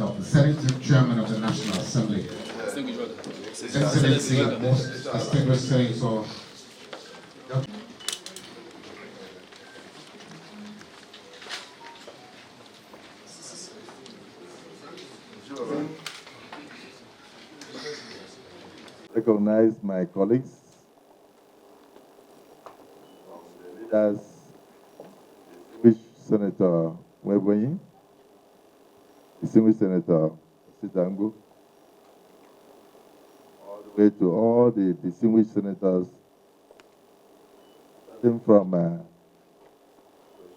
of the Senate Chairman of the National Assembly, Excellency, most distinguished Senator. Recognize my colleagues, leaders, distinguished Senator Webonyi, distinguished Senator Sitangu, all the way to all the distinguished senators, starting from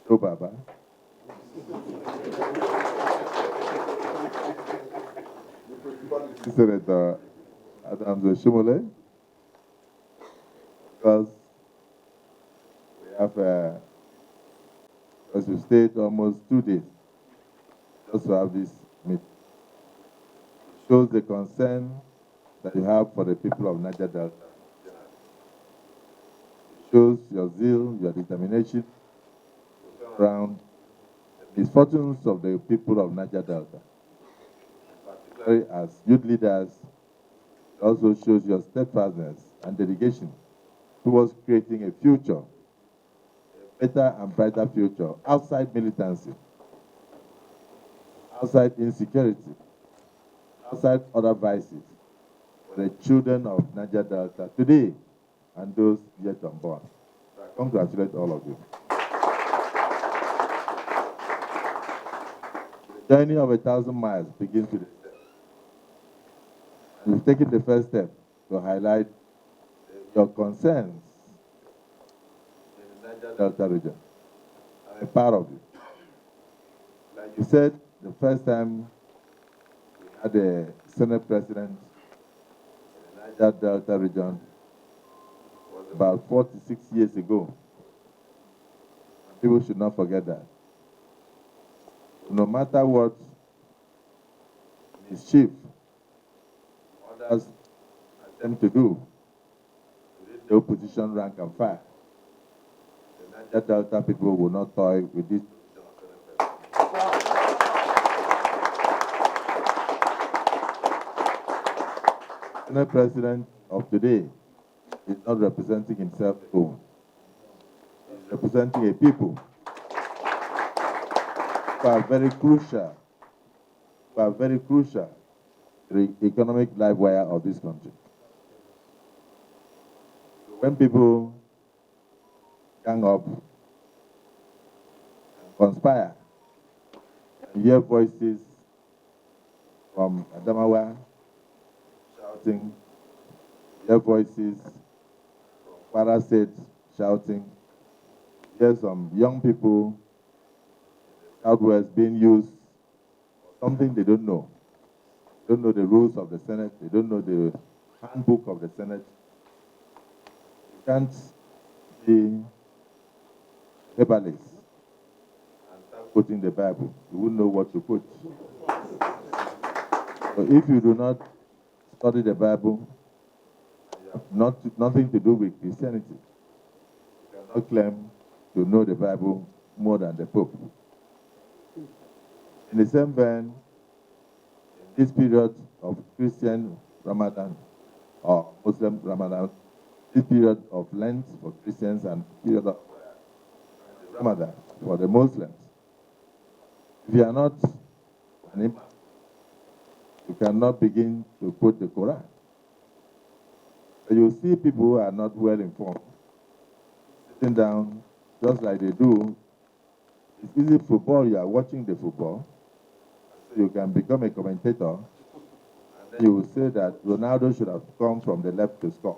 Baba, Senator Adams Oshimole, because we have, as we stayed almost 2 days just to have this meeting. It shows the concern that you have for the people of Niger Delta. It shows your zeal, your determination to turn around the misfortunes of the people of Niger Delta. Particularly as youth leaders, it also shows your steadfastness and dedication towards creating a future, a better and brighter future outside militancy, outside insecurity, outside other vices for the children of Niger Delta today and those yet unborn. So I congratulate all of you. The journey of 1,000 miles begins with a step. And you've taken the first step to highlight your concerns in the Niger Delta region. I'm proud of you. Like you said, the first time we had a Senate President in the Niger Delta region was about 46 years ago. And people should not forget that. No matter what mischief others attempt to do, the opposition rank and file, the Niger Delta people will not toy with this position of Senate President. Senate President of today is not representing himself alone. He's representing a people who are very crucial, to the economic life wire of this country. When people gang up and conspire and hear voices from Adamawa shouting, hear voices from Kwara State shouting, hear some young people Southwest being used for something they don't know. They don't know the rules of the Senate. They don't know the handbook of the Senate. You can't be paperless and start quoting the Bible. You wouldn't know what to put. So if you do not study the Bible, you have nothing to do with Christianity. You cannot claim to know the Bible more than the Pope. In the same vein, in this period of Christian Ramadan or Muslim Ramadan, this period of Lent for Christians and period of Ramadan for the Muslims, if you are not an imam, you cannot begin to quote the Quran. So you see people who are not well informed sitting down just like they do. It's easy football, you are watching the football, so you can become a commentator, and then you will say that Ronaldo should have come from the left to score.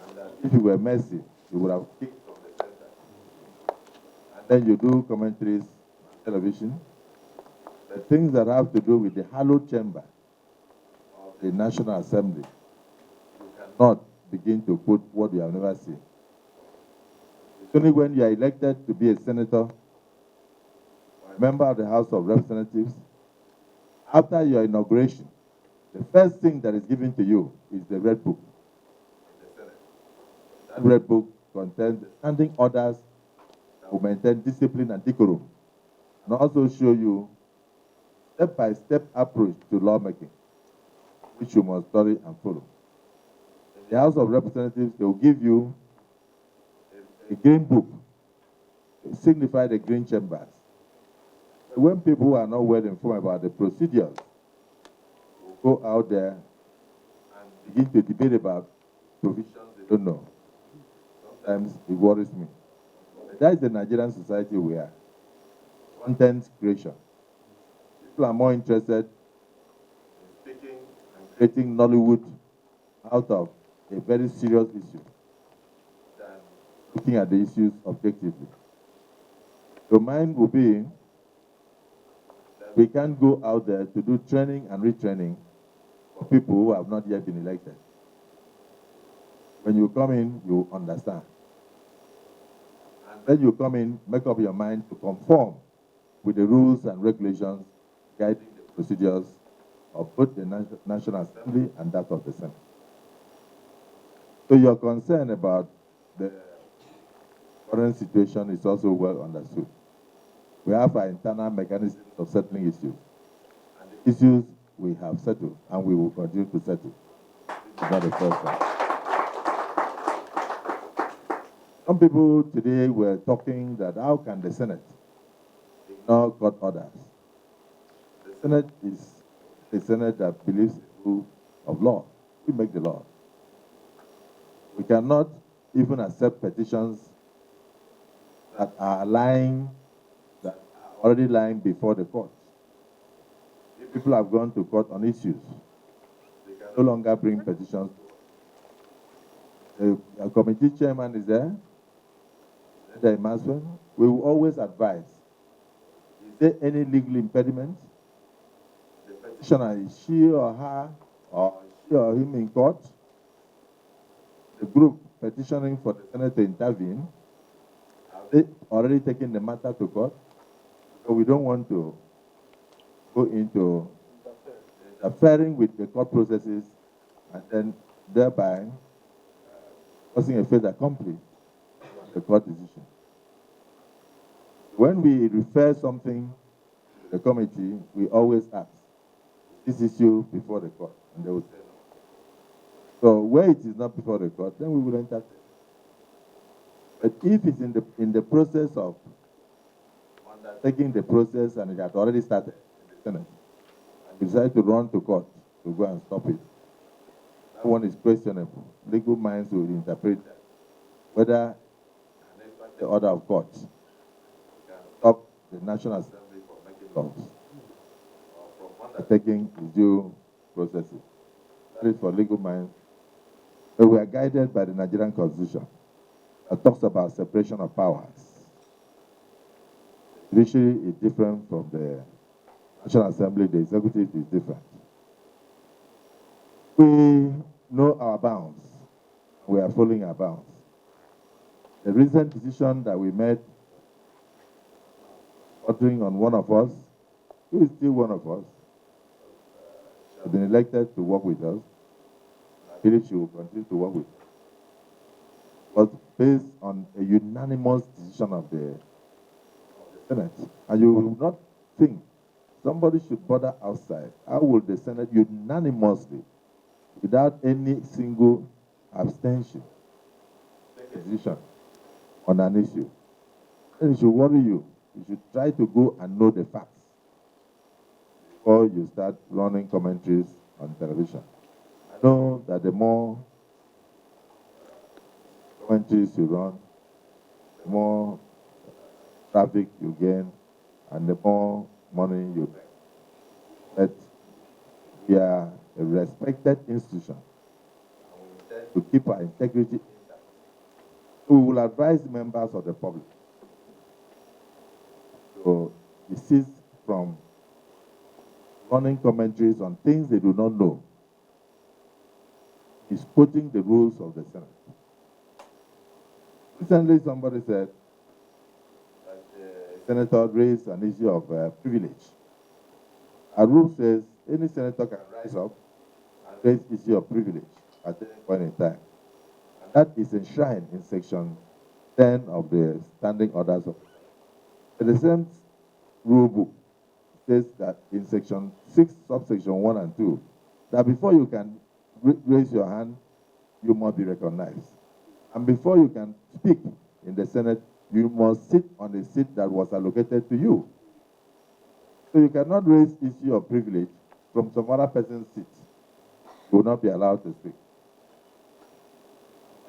And that if you were Messi, you would have kicked from the center. And then you do commentaries on television. The things that have to do with the hallowed chamber of the National Assembly, you cannot begin to quote what you have never seen. It's only when you are elected to be a senator, member of the House of Representatives, after your inauguration, the first thing that is given to you is the Red Book in the Senate. That Red Book contains the standing orders that will maintain discipline and decorum, and also show you step-by-step approach to lawmaking, which you must study and follow. In the House of Representatives, they will give you a green book to signify the green chambers. When people who are not well informed about the procedures will go out there and begin to debate about provisions they don't know, sometimes it worries me. But that is the Nigerian society we are. Content creation. People are more interested in speaking and creating Nollywood out of a very serious issue than looking at the issues objectively. So mine will be that we can't go out there to do training and retraining for people who have not yet been elected. When you come in, you understand. And when you come in, make up your mind to conform with the rules and regulations guiding the procedures of both the National Assembly and that of the Senate. So your concern about the current situation is also well understood. We have our internal mechanisms of settling issues. And the issues we have settled, and we will continue to settle. This is not the first time. Some people today were talking that how can the Senate ignore court orders? The Senate is a Senate that believes in the rule of law. We make the law. We cannot even accept petitions that are lying, that are already lying before the court. If people have gone to court on issues, they can no longer bring petitions. The committee chairman is there, the Masson. We will always advise. Is there any legal impediment? The petitioner, is she or her, or she or him in court? The group petitioning for the Senate to intervene, have they already taken the matter to court? So we don't want to go into interfering with the court processes and then thereby causing a fait accompli the court decision. When we refer something to the committee, we always ask, this issue before the court, and they will say no. So where it is not before the court, then we will entertain. But if it's in the process of undertaking the process and it had already started in the Senate, and you decide to run to court to go and stop it, that one is questionable. Legal minds will interpret that. Whether the order of court can stop the National Assembly from making laws or from undertaking its due processes. That is for legal minds. But we are guided by the Nigerian Constitution that talks about separation of powers. The judiciary is different from the National Assembly, the executive is different. We know our bounds. We are following our bounds. The recent decision that we made, ordering on one of us, who is still one of us, she has been elected to work with us. I believe she will continue to work with us. Was based on a unanimous decision of the Senate. And you will not think somebody should bother outside. How will the Senate unanimously, without any single abstention, take a decision on an issue? Then it should worry you. You should try to go and know the facts before you start running commentaries on television. I know that the more commentaries you run, the more traffic you gain, and the more money you make. But we are a respected institution, and we intend to keep our integrity intact. We will advise members of the public to desist from running commentaries on things they do not know. Is quoting the rules of the Senate. Recently, somebody said that the senator raised an issue of privilege. Our rule says any senator can rise up and raise issue of privilege at any point in time. And that is enshrined in section 10 of the standing orders of the Senate. The same rule book states that in section 6, subsection 1 and 2, that before you can raise your hand, you must be recognized. And before you can speak in the Senate, you must sit on the seat that was allocated to you. So you cannot raise issue of privilege from some other person's seat. You will not be allowed to speak.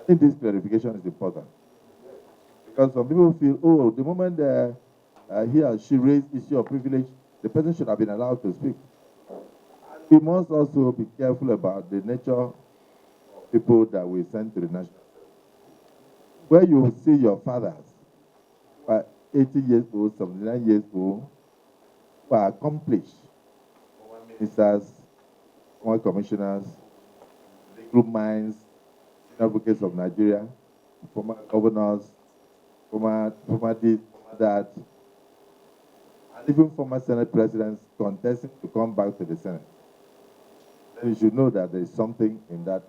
I think this clarification is important. Because some people feel, oh, the moment he or she raised issue of privilege, the person should have been allowed to speak. We must also be careful about the nature of people that we send to the national. Where you see your fathers, who are 80 years old, 79 years old, who are accomplished, ministers, former commissioners, legal minds, senior advocates of Nigeria, former governors, former this, former that, and even former Senate presidents contesting to come back to the Senate. Then you should know that there is something in that.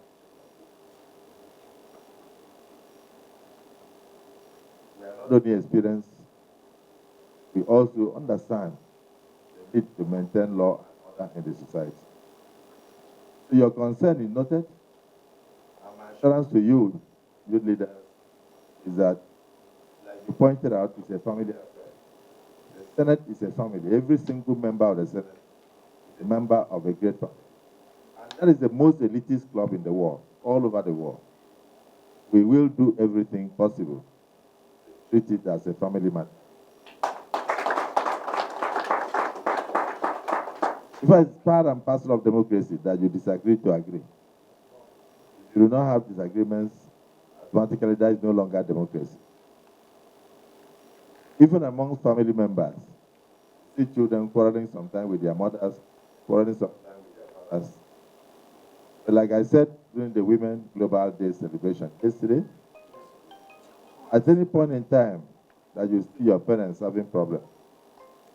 We are not only experienced, we also understand the need to maintain law and order in the society. So your concern is noted. And my assurance to you, youth leaders, is that, like you pointed out, it's a family affair. The Senate is a family. Every single member of the Senate is a member of a great family. And that is the most elitist club in the world, all over the world. We will do everything possible to treat it as a family matter. In fact, it's part and parcel of democracy that you disagree to agree. If you do not have disagreements, automatically that is no longer democracy. Even among family members, see children quarreling sometimes with their mothers, quarreling sometimes with their fathers. But like I said during the Women Global Day celebration yesterday, at any point in time that you see your parents having problems,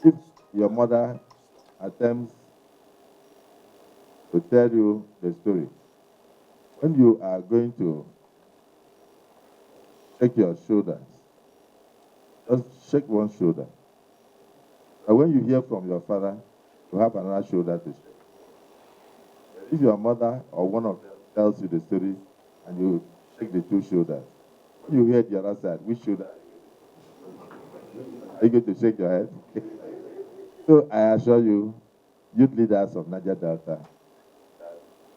if your mother attempts to tell you the story, when you are going to shake your shoulders, just shake one shoulder. And when you hear from your father, you have another shoulder to shake. If your mother or one of them tells you the story and you shake the two shoulders, when you hear the other side, which shoulder are you going to shake your head? So I assure you, youth leaders of Niger Delta,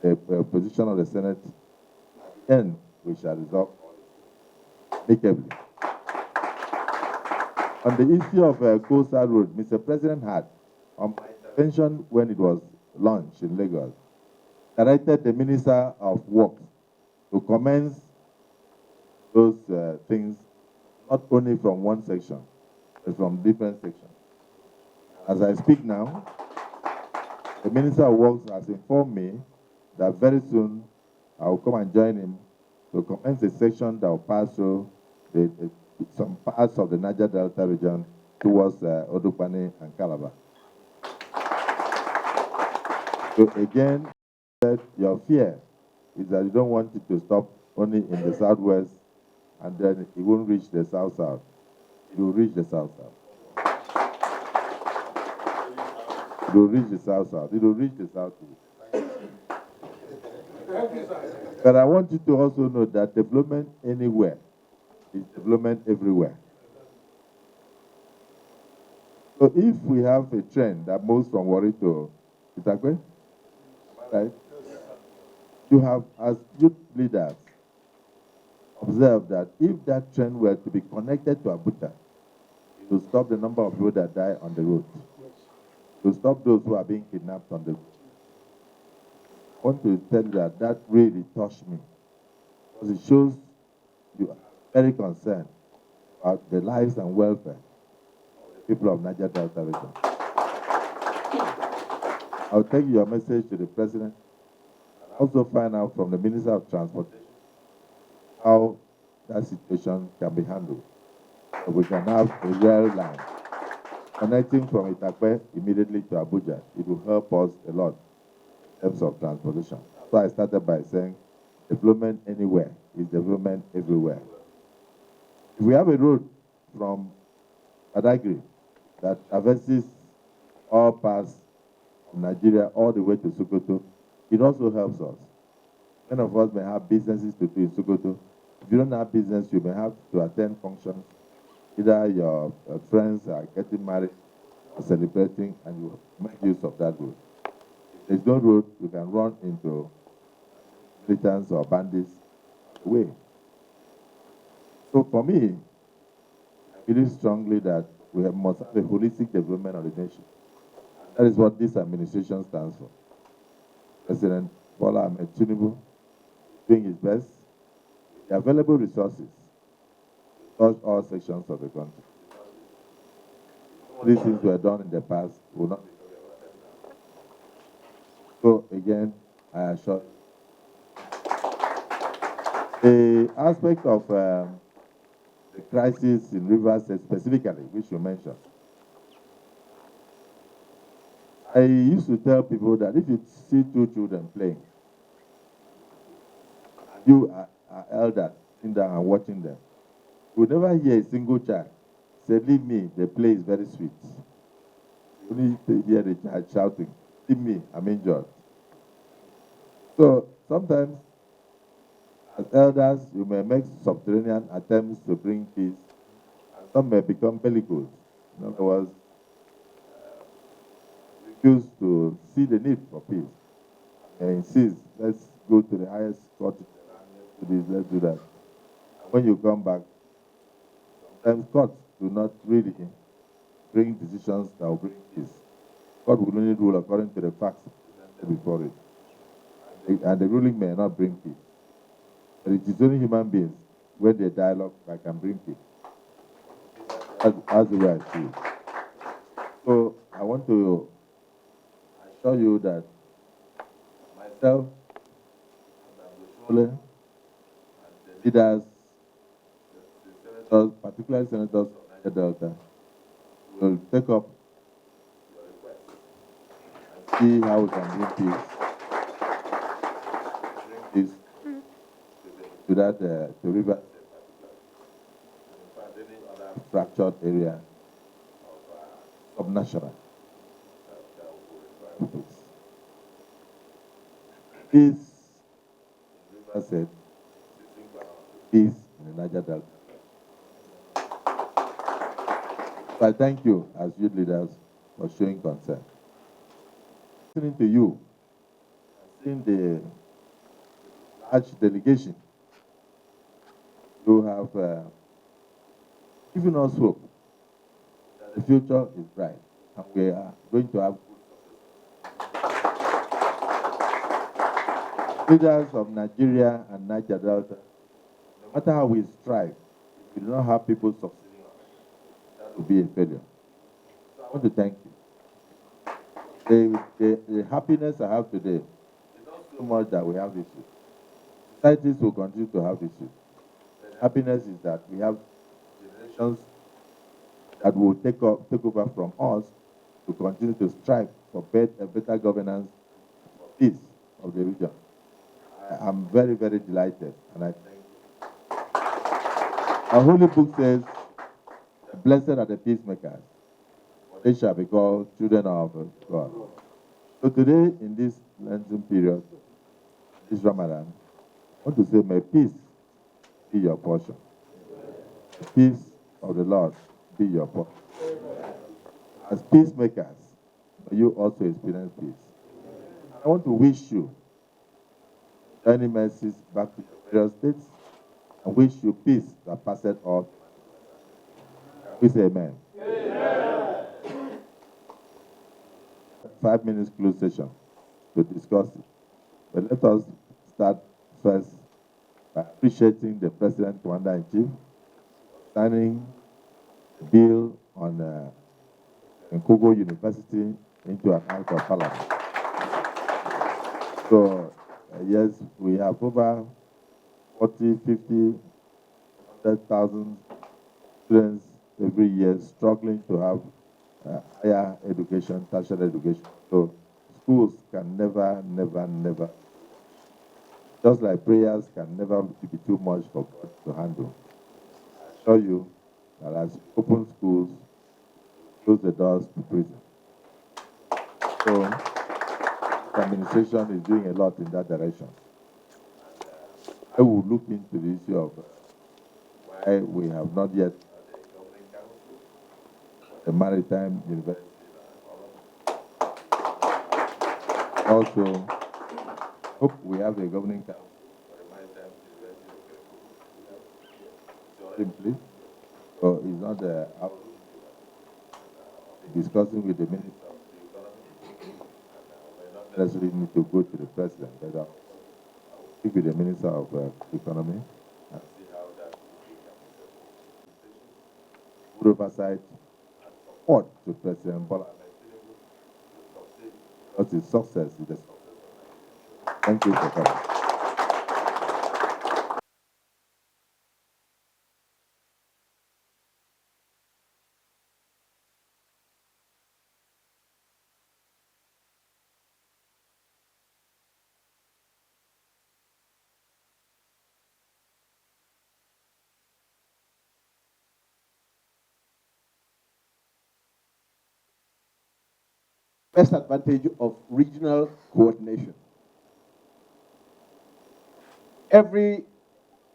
the position of the Senate, at the end, we shall resolve amicably. On the issue of Coastal Road, Mr. President had, on my intervention when it was launched in Lagos, directed the Minister of Works to commence those things not only from one section, but from different sections. As I speak now, the Minister of Works has informed me that very soon I will come and join him to commence a section that will pass through some parts of the Niger Delta region towards Odukwane and Calabar. So again, your fear is that you don't want it to stop only in the southwest and then it won't reach the south-south. It will reach the south-south. It will reach the south-south. It will reach the southeast. But I want you to also know that development anywhere is development everywhere. So if we have a trend that moves from Warri to Itakwe, right? You have, as youth leaders, observed that if that trend were to be connected to Abuja, it will stop the number of people that die on the road. It will stop those who are being kidnapped on the road. I want to tell you that that really touched me, because it shows you are very concerned about the lives and welfare of the people of Niger Delta region. I'll take your message to the President and also find out from the Minister of Transportation how that situation can be handled. So we can have a rail line connecting from Itakwe immediately to Abuja. It will help us a lot in terms of transportation. So I started by saying development anywhere is development everywhere. If we have a road from Badagry that traverses all parts of Nigeria, all the way to Sokoto. It also helps us. Many of us may have businesses to do in Sokoto. If you don't have business, you may have to attend functions. Either your friends are getting married or celebrating, and you make use of that road. If there's no road, you can run into militants or bandits away. So for me, I believe strongly that we must have a holistic development of the nation. That is what this administration stands for. President Bola Ahmed Tinubu doing his best with the available resources to touch all sections of the country. All these things were done in the past will not be done about them now. So again, I assure you. The aspect of the crisis in Rivers State specifically, which you mentioned, I used to tell people that if you see two children playing, and you are elder sitting down and watching them, you will never hear a single child say, "Leave me, the play is very sweet." You only hear the child shouting, "Leave me, I'm injured." So sometimes, as elders, you may make subterranean attempts to bring peace, and some may become bellicose. In other words, refuse to see the need for peace. They insist, let's go to the highest court, let's do this, let's do that. And when you come back, sometimes courts do not really bring decisions that will bring peace. Court will only rule according to the facts presented before it. And the ruling may not bring peace. But it is only human beings, when they dialogue, that can bring peace. That's the way I see it. So I want to assure you that myself, and the leaders, the senators, particularly senators of Niger Delta, will take up your request and see how we can bring peace to that to Rivers, in fact, any other fractured area of subnational that will require peace. Peace in Rivers State, peace in the Niger Delta. So I thank you as youth leaders for showing concern. Listening to you, seeing the large delegation, you have given us hope that the future is bright and we are going to have good success. Leaders of Nigeria and Niger Delta, no matter how we strive, if we do not have people succeeding, that will be a failure. So I want to thank you. The happiness I have today is not so much that we have issues. Societies will continue to have issues. The happiness is that we have generations that will take over from us to continue to strive for better governance, for peace of the region. I am very, very delighted, and I thank you. Our holy book says, "Blessed are the peacemakers, for they shall be called children of God." So today, in this Lenten period, this Ramadan, I want to say, may peace be your portion. The peace of the Lord be your portion. As peacemakers, may you also experience peace. I want to wish you many mercies back to your various states, and wish you peace that passeth all. We say amen. Amen. 5 minutes closed session to discuss it. But let us start first by appreciating the President Commander-in-Chief signing a bill on Nkogo University into an act of parliament. So, yes, we have over 40, 50, 100,000 students every year struggling to have higher education, tertiary education. So schools can never, just like prayers can never be too much for God to handle. I assure you that as you open schools, close the doors to prison. So the administration is doing a lot in that direction. I will look into the issue of why we have not yet the Maritime University. Also, hope we have a governing council for the Maritime University. It's already in place, so it's not out discussing with the Minister of the Economy. We not necessarily need to go to the President, but I will speak with the Minister of Economy and see how that good oversight and support to President Bola Ahmed Tinubu to succeed, because his success is the success of Nigeria. Thank you for coming. Best advantage of regional coordination. Every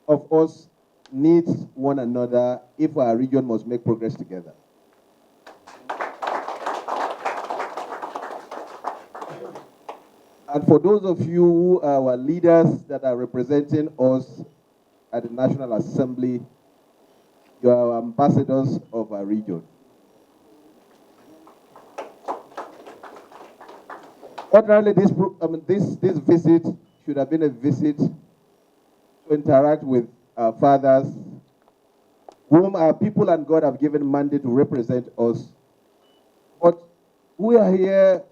of us needs one another if our region must make progress together. And for those of you who are our leaders that are representing us at the National Assembly, you are ambassadors of our region. Ordinarily, this visit should have been a visit to interact with our fathers, whom our people and God have given mandate to represent us. But we are here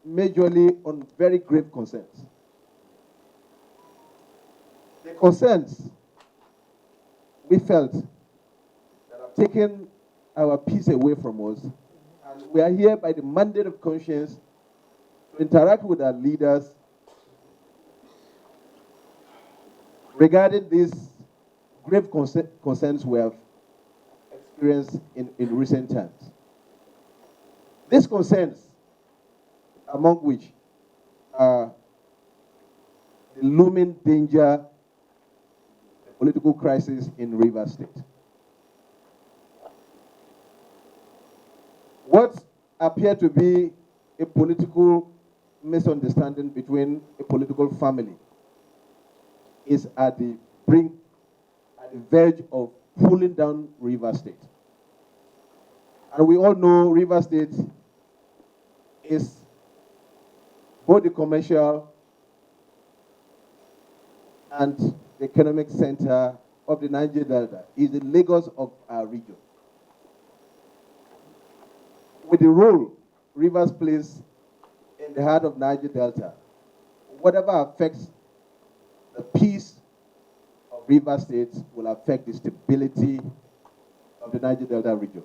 majorly on very grave concerns. The concerns we felt that have taken our peace away from us, and we are here by the mandate of conscience to interact with our leaders regarding these grave concerns we have experienced in recent times. These concerns, among which are the looming danger, the political crisis in Rivers State. What appeared to be a political misunderstanding between a political family is at the brink, at the verge of pulling down Rivers State. And we all know Rivers State is both the commercial and the economic center of the Niger Delta, is the Lagos of our region. With the role Rivers plays in the heart of Niger Delta, whatever affects the peace of Rivers State will affect the stability of the Niger Delta region.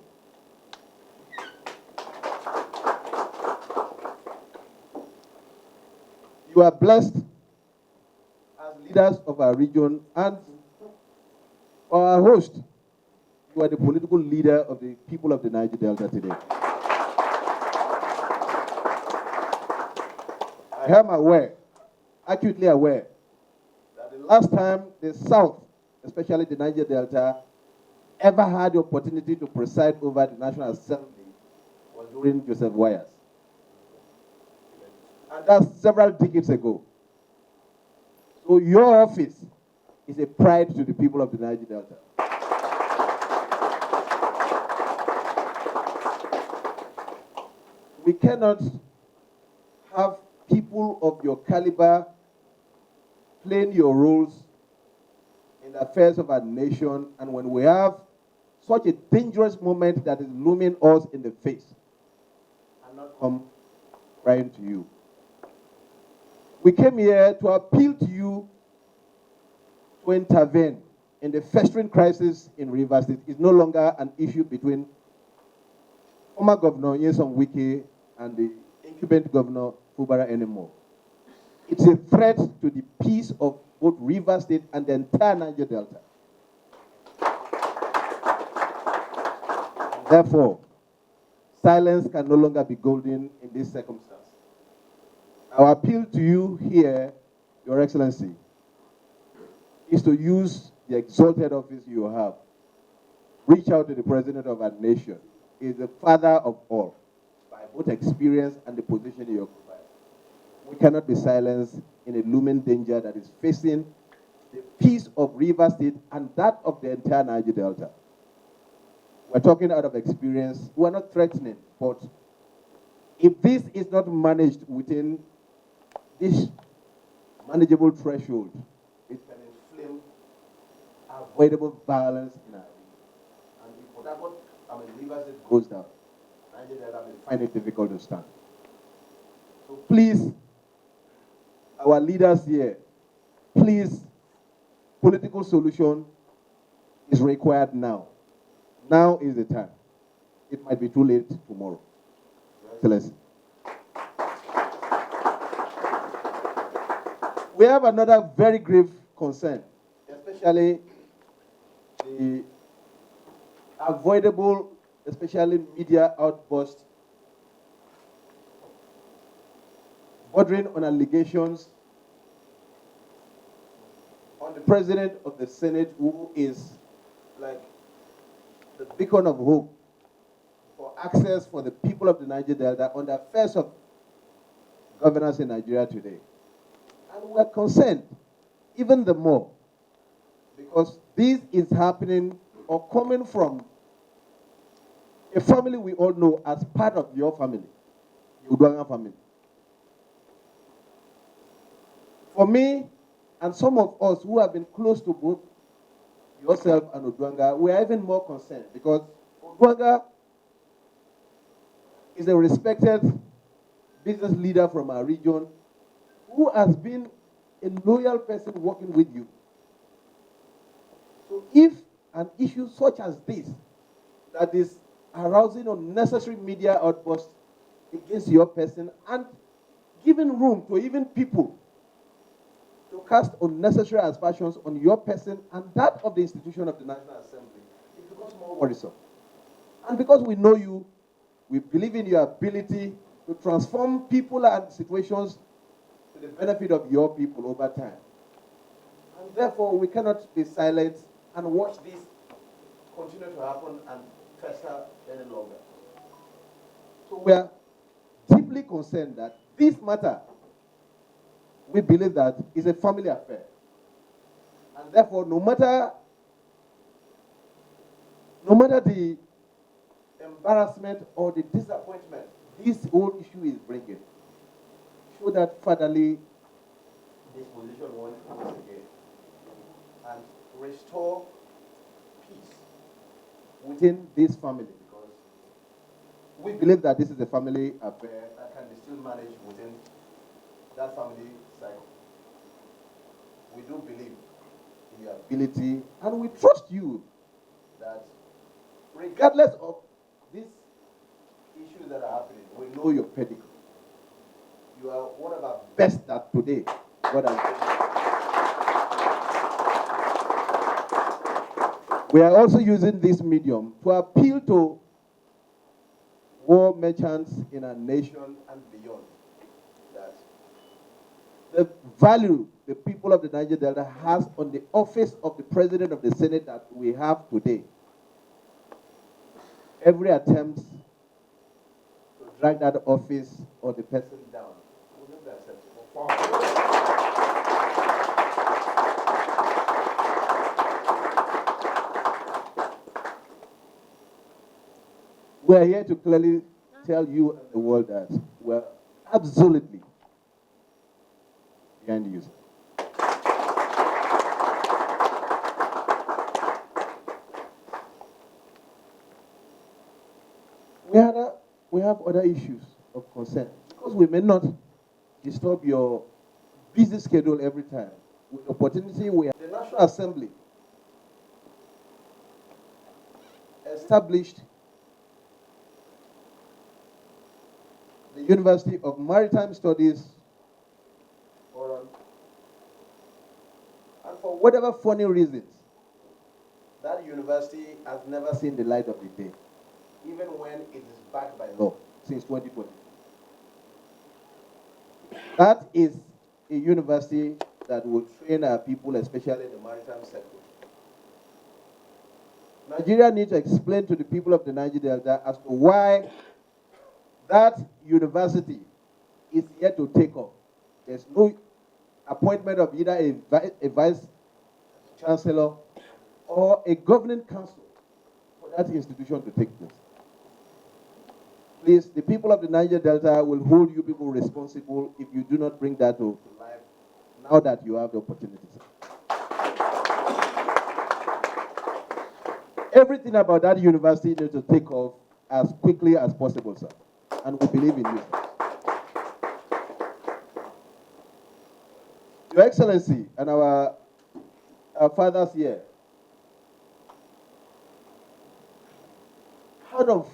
You are blessed as leaders of our region, and for our host, you are the political leader of the people of the Niger Delta today. I am aware, acutely aware, that the last time the South, especially the Niger Delta, ever had the opportunity to preside over the National Assembly was during Joseph Wires. And that's several decades ago. So your office is a pride to the people of the Niger Delta. We cannot have people of your caliber playing your roles in the affairs of our nation, and when we have such a dangerous moment that is looming us in the face, and not come crying to you. We came here to appeal to you to intervene in the festering crisis in Rivers State. It's no longer an issue between former Governor Nyesom Wike and the incumbent Governor Fubara anymore. It's a threat to the peace of both Rivers State and the entire Niger Delta. Therefore, silence can no longer be golden in this circumstance. Our appeal to you here, Your Excellency, is to use the exalted office you have. Reach out to the President of our nation. He is the father of all, by both experience and the position he occupies. We cannot be silenced in a looming danger that is facing the peace of Rivers State and that of the entire Niger Delta. We're talking out of experience. We're not threatening, but if this is not managed within this manageable threshold, it can inflame avoidable violence in our region. And if whatever, Rivers State goes down, Niger Delta will find it difficult to stand. So please, our leaders here, please, political solution is required now. Now is the time. It might be too late tomorrow. Your Excellency. We have another very grave concern, especially the avoidable, especially media outbursts bordering on allegations on the President of the Senate, who is like the beacon of hope for access for the people of the Niger Delta on the affairs of governance in Nigeria today. And we're concerned even the more because this is happening or coming from a family we all know as part of your family, the Udwanga family. For me, and some of us who have been close to both yourself and Udwanga, we are even more concerned because Udwanga is a respected business leader from our region who has been a loyal person working with you. So if an issue such as this that is arousing unnecessary media outbursts against your person and giving room to even people to cast unnecessary aspersions on your person and that of the institution of the National Assembly, it becomes more worrisome. And because we know you, we believe in your ability to transform people and situations to the benefit of your people over time. And therefore, we cannot be silent and watch this continue to happen and fester any longer. So we are deeply concerned that this matter, we believe that is a family affair. And therefore, no matter the embarrassment or the disappointment this whole issue is bringing, show that fatherly disposition once again and restore peace within this family, because we believe that this is a family affair that can be still managed within that family cycle. We do believe in your ability and we trust you that regardless of these issues that are happening, we know your pedigree. You are one of our best that today God has given. We are also using this medium to appeal to war merchants in our nation and beyond that the value the people of the Niger Delta has on the office of the President of the Senate that we have today. Every attempt to drag that office or the person down will not be acceptable. We are here to clearly tell you and the world that we're absolutely behind you. We have other issues of concern because we may not disturb your busy schedule every time. With the opportunity, we have the National Assembly established the University of Maritime Studies, and for whatever funny reasons, that university has never seen the light of the day, even when it is backed by law since 2020. That is a university that will train our people, especially in the maritime sector. Nigeria needs to explain to the people of the Niger Delta as to why that university is yet to take off. There's no appointment of either a vice chancellor or a governing council for that institution to take place. Please, the people of the Niger Delta will hold you people responsible if you do not bring that to life now that you have the opportunities. Everything about that university needs to take off as quickly as possible, sir. And we believe in you. Your Excellency and our fathers here, out of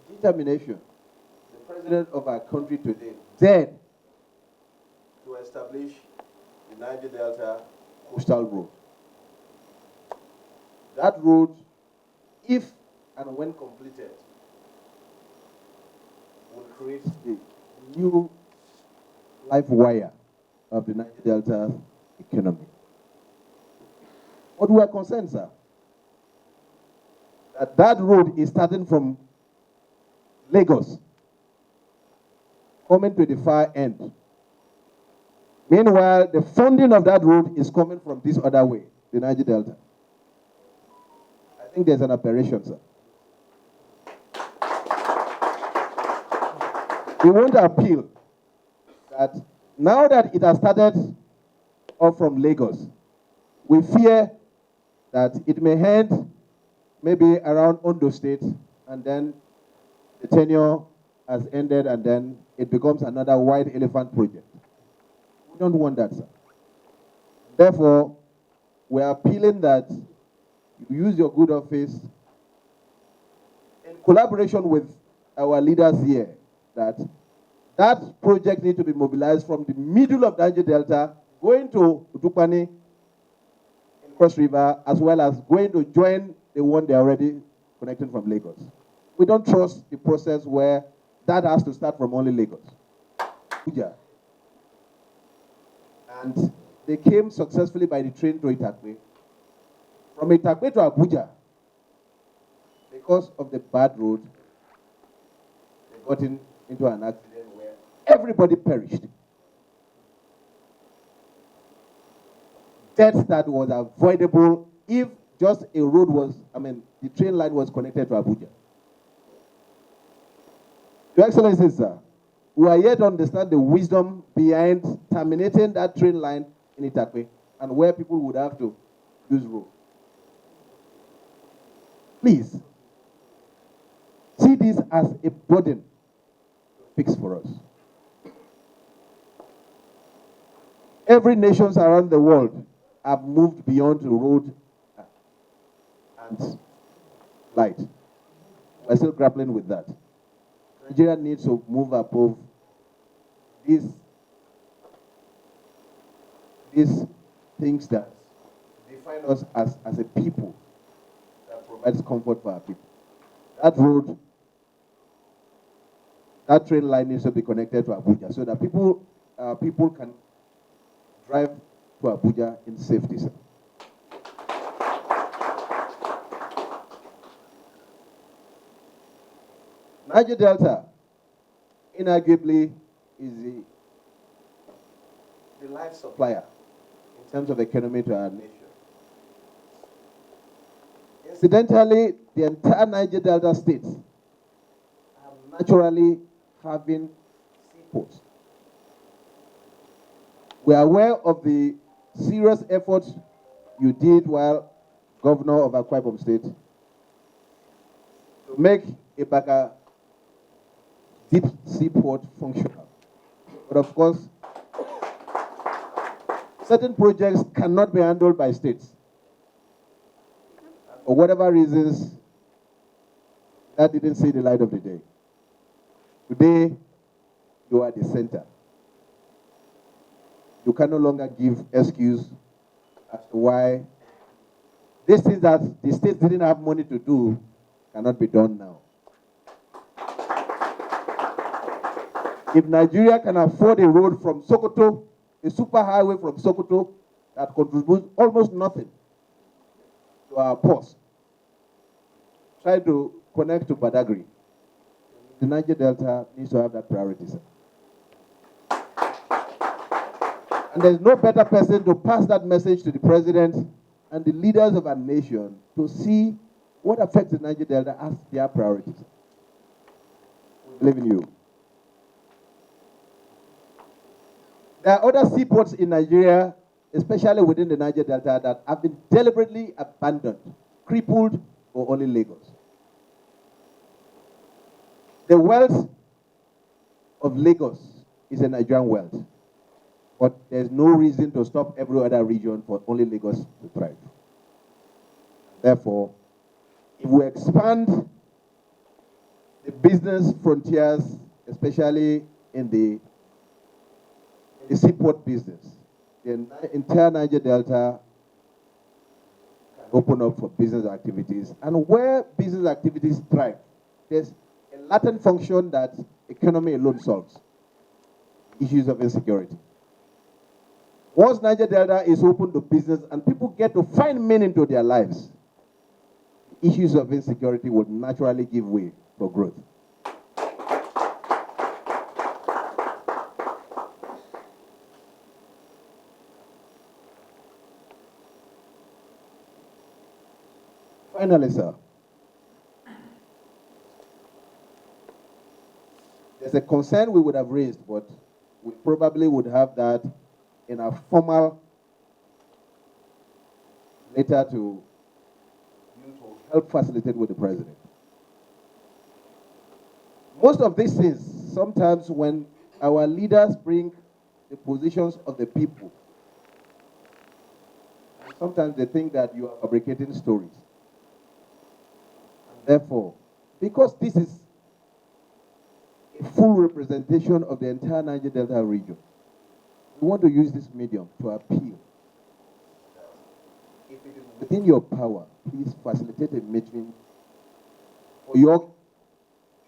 determination, the president of our country today dared to establish the Niger Delta Coastal Road. That road, if and when completed, will create a new life wire of the Niger Delta economy. But we are concerned, sir, that that road is starting from Lagos, coming to the far end. Meanwhile, the funding of that road is coming from this other way, the Niger Delta. I think there's an aberration, sir. We want to appeal that now that it has started off from Lagos, we fear that it may end maybe around Ondo State, and then the tenure has ended, and then it becomes another white elephant project. We don't want that, sir. Therefore, we are appealing that you use your good office in collaboration with our leaders here, that project needs to be mobilized from the middle of Niger Delta, going to Utukpani in Cross River, as well as going to join the one they are already connecting from Lagos. We don't trust the process where that has to start from only Lagos. Abuja. And they came successfully by the train to Itakwe. From Itakwe to Abuja, because of the bad road, they got into an accident where everybody perished. Death that was avoidable if just a road was, the train line was connected to Abuja. Your Excellency, sir, we are yet to understand the wisdom behind terminating that train line in Itakwe and where people would have to use road. Please, see this as a burden to fix for us. Every nation around the world have moved beyond the road and light. We're still grappling with that. Nigeria needs to move above these things that define us as a people that provides comfort for our people. That road, that train line needs to be connected to Abuja so that people can drive to Abuja in safety, sir. Niger Delta, inarguably, is the life supplier in terms of economy to our nation. Incidentally, the entire Niger Delta states are naturally having seaports. We are aware of the serious efforts you did while governor of Akpabio State to make Ibaka deep seaport functional. But of course, certain projects cannot be handled by states. For whatever reasons, that didn't see the light of the day. Today, you are the center. You can no longer give excuse as to why these things that the states didn't have money to do cannot be done now. If Nigeria can afford a road from Sokoto, a superhighway from Sokoto that contributes almost nothing to our ports, try to connect to Badagry. The Niger Delta needs to have that priority, sir. And there's no better person to pass that message to the president and the leaders of our nation to see what affects the Niger Delta as their priorities. We believe in you. There are other seaports in Nigeria, especially within the Niger Delta, that have been deliberately abandoned, crippled, or only Lagos. The wealth of Lagos is a Nigerian wealth, but there's no reason to stop every other region for only Lagos to thrive. Therefore, if we expand the business frontiers, especially in the seaport business, the entire Niger Delta can open up for business activities. And where business activities thrive, there's a latent function that economy alone solves: issues of insecurity. Once Niger Delta is open to business and people get to find meaning to their lives, issues of insecurity will naturally give way for growth. Finally, sir, there's a concern we would have raised, but we probably would have that in a formal letter to you to help facilitate with the president. Most of these things, sometimes when our leaders bring the positions of the people, sometimes they think that you are fabricating stories. And therefore, because this is a full representation of the entire Niger Delta region, we want to use this medium to appeal. If it is within your power, please facilitate a meeting for your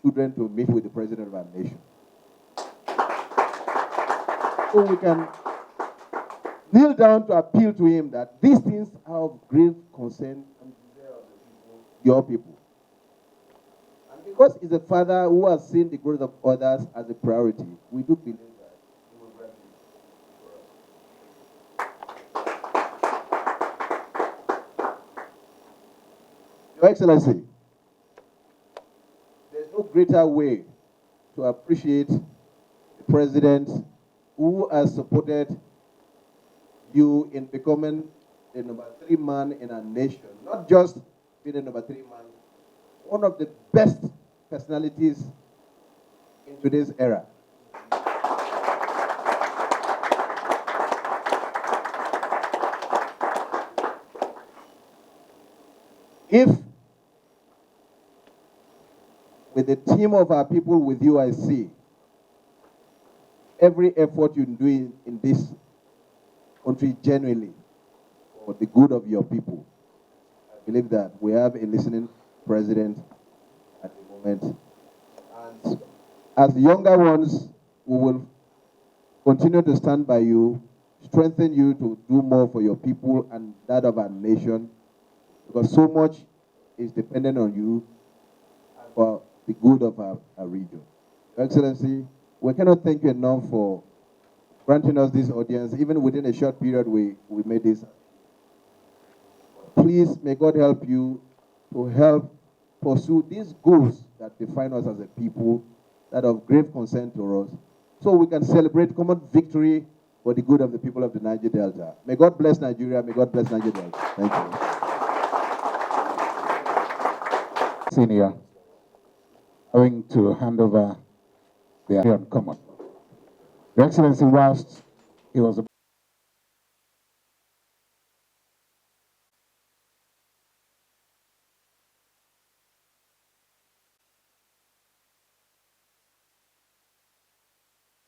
children to meet with the president of our nation, so we can kneel down to appeal to him that these things are of grave concern and desire of the people, your people. And because he's a father who has seen the growth of others as a priority, we do believe that he will grant it. Your Excellency, there's no greater way to appreciate the president who has supported you in becoming the number 3 man in our nation. Not just being the number 3 man, one of the best personalities in today's era. If with the team of our people with you, I see every effort you do in this country genuinely for the good of your people, I believe that we have a listening president at the moment. And as the younger ones, we will continue to stand by you, strengthen you to do more for your people and that of our nation, because so much is dependent on you and for the good of our region. Your Excellency, we cannot thank you enough for granting us this audience. Even within a short period, we made this. Please, may God help you to help pursue these goals that define us as a people, that of grave concern to us, so we can celebrate common victory for the good of the people of the Niger Delta. May God bless Nigeria. May God bless Niger Delta. Thank you. Senior, having to hand over the common. Your Excellency, whilst he was